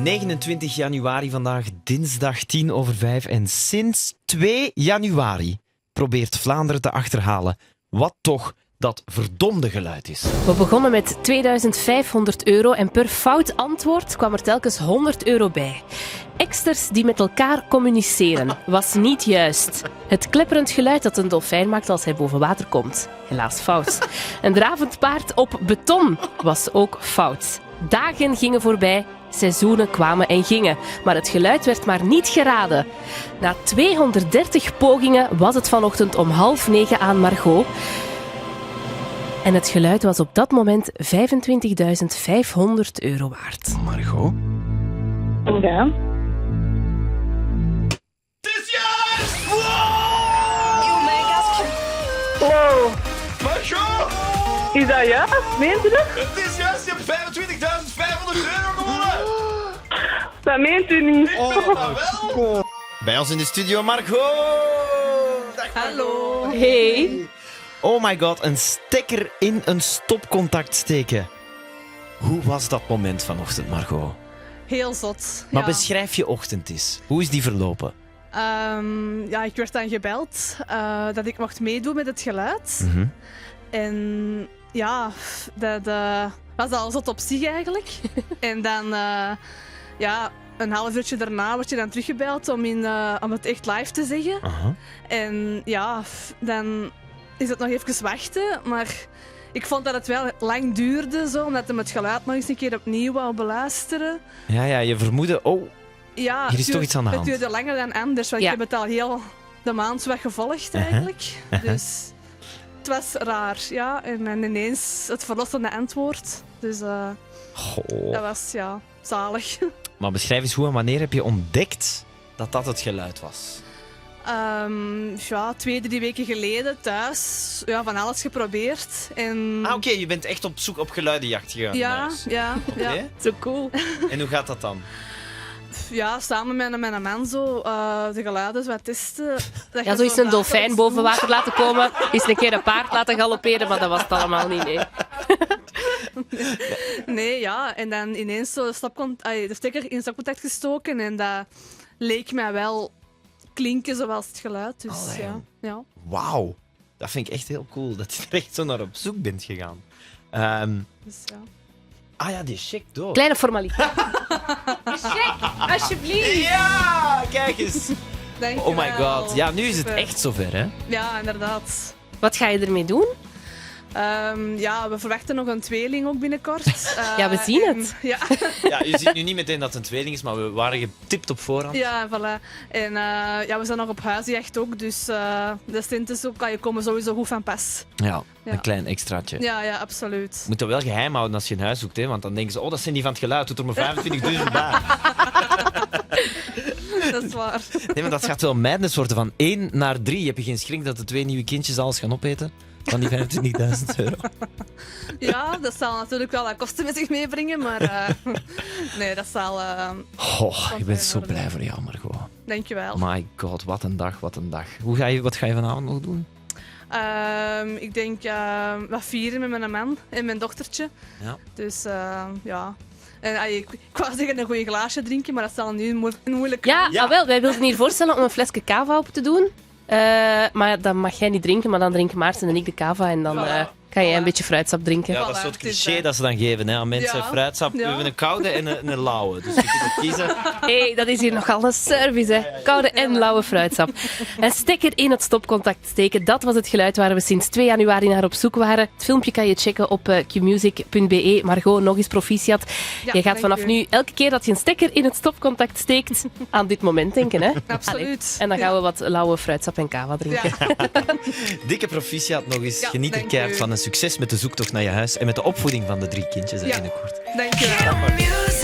29 januari vandaag, dinsdag 5:10. En sinds 2 januari probeert Vlaanderen te achterhalen wat toch dat verdomde geluid is. We begonnen met €2500 en per fout antwoord kwam er telkens €100 bij. Eksters die met elkaar communiceren was niet juist. Het klepperend geluid dat een dolfijn maakt als hij boven water komt. Helaas fout. Een dravend paard op beton was ook fout. Dagen gingen voorbij, seizoenen kwamen en gingen. Maar het geluid werd maar niet geraden. Na 230 pogingen was het vanochtend om 8:30 aan Margot. En het geluid was op dat moment €25.500 waard. Margot? Ja. Het is juist! Wow, Margot! is dat juist? Meent u dat? Het is juist, je hebt €25.500 gewonnen! Dat meent u niet. Wel! Bij ons in de studio Margot! Dag, Hallo. Hey. Oh my god, een stekker in een stopcontact steken. Hoe was dat moment vanochtend, Margot? Heel zot. Maar ja. beschrijf je ochtend eens. Hoe is die verlopen? Ja, ik werd dan gebeld dat ik mocht meedoen met het geluid. En ja, dat was al zot op zich eigenlijk. En dan, ja, een half uurtje daarna word je dan teruggebeld om het echt live te zeggen. Aha. En ja, dan is het nog even wachten, maar ik vond dat het wel lang duurde, zo, omdat hem het geluid nog eens een keer opnieuw wou beluisteren. Ja, je vermoedde... Oh, Ja, Hier is toch iets aan de hand. Het duurde langer dan anders, want Ja. ik heb het al heel de maand zo wat gevolgd eigenlijk. Dus het was raar, ja. En ineens het verlossende antwoord. Dus goh. dat was, ja, zalig. Maar beschrijf eens hoe en wanneer heb je ontdekt dat dat het geluid was? Ja, 2-3 weken geleden thuis. Ja, van alles geprobeerd. En Ah, oké, je bent echt op zoek op geluidenjacht gegaan. ja, thuis. ja, ja. Oké. Zo cool. En hoe gaat dat dan? Ja, samen met een man zo de geluiden zo wat testen. Dat Ja, je zo is een na- dolfijn boven water laten komen, is een keer een paard laten galopperen, maar dat was het allemaal niet, nee. Nee, ja. En dan ineens zo de stekker in stopcontact gestoken. En dat leek mij wel klinken zoals het geluid. Dus Allee, ja. Ja. Wauw, dat vind ik echt heel cool. Dat je er echt zo naar op zoek bent gegaan. Dus, ja. Ah ja, die check door. Kleine formaliteit. Check, alsjeblieft. Ja, kijk eens. Dankjewel. Oh my god. Ja, nu is het Super. echt zover, hè? Ja, inderdaad. Wat ga je ermee doen? Ja, we verwachten nog een tweeling ook binnenkort. Ja, we zien en- het. Ja, Ja, je ziet nu niet meteen dat het een tweeling is, maar we waren getipt op voorhand. ja, voilà. En ja, we zijn nog op huisjacht ook, dus de stintes ook, je komen sowieso goed van pas. Ja, Ja. een klein extraatje. Ja, ja, absoluut. Je moet dat wel geheim houden als je een huis zoekt, hè? Want dan denken ze, oh, dat zijn die van het geluid, doet er maar 25.000 bij. Dat is waar. Nee, maar dat gaat wel madness worden. Van 1 naar 3 heb je geen schrik dat de 2 nieuwe kindjes alles gaan opeten? Van die €25.000. Ja, dat zal natuurlijk wel wat kosten met zich meebrengen, maar nee, dat zal... Oh, ik ben zo blij voor jou, Margot. Dankjewel. My god, wat een dag, wat een dag. Wat ga je vanavond nog doen? Ik denk wat vieren met mijn man en mijn dochtertje. Ja. Dus ja... En, ik wou zeggen een goede glaasje drinken, maar dat zal nu moeilijk Ja, gaan. Ja. wel, wij wilden hier voorstellen om een flesje cava op te doen. Maar dan mag jij niet drinken, maar dan drinken Maarten en ik de cava en dan kan jij een beetje fruitsap drinken. Ja, dat is Voilà, het het is cliché dat. dat ze dan geven hè, aan mensen. Ja. Fruitsap, we Ja. hebben een koude en een lauwe. Dus je kunt kiezen. Hey, dat is hier nogal een service, hè. Koude en lauwe fruitsap. Een stekker in het stopcontact steken, dat was het geluid waar we sinds 2 januari naar op zoek waren. Het filmpje kan je checken op qmusic.be. Margot, nog eens proficiat. Ja, je gaat dank vanaf u. nu, elke keer dat je een stekker in het stopcontact steekt, aan dit moment denken, hè. Absoluut. Allee. En dan gaan we wat lauwe fruitsap en cava drinken. Ja. Dikke proficiat nog eens. Ja, Geniet er dank keihard u. van een succes met de zoektocht naar je huis en met de opvoeding van de 3 kindjes hè, Ja. binnenkort. Dankjewel. Music.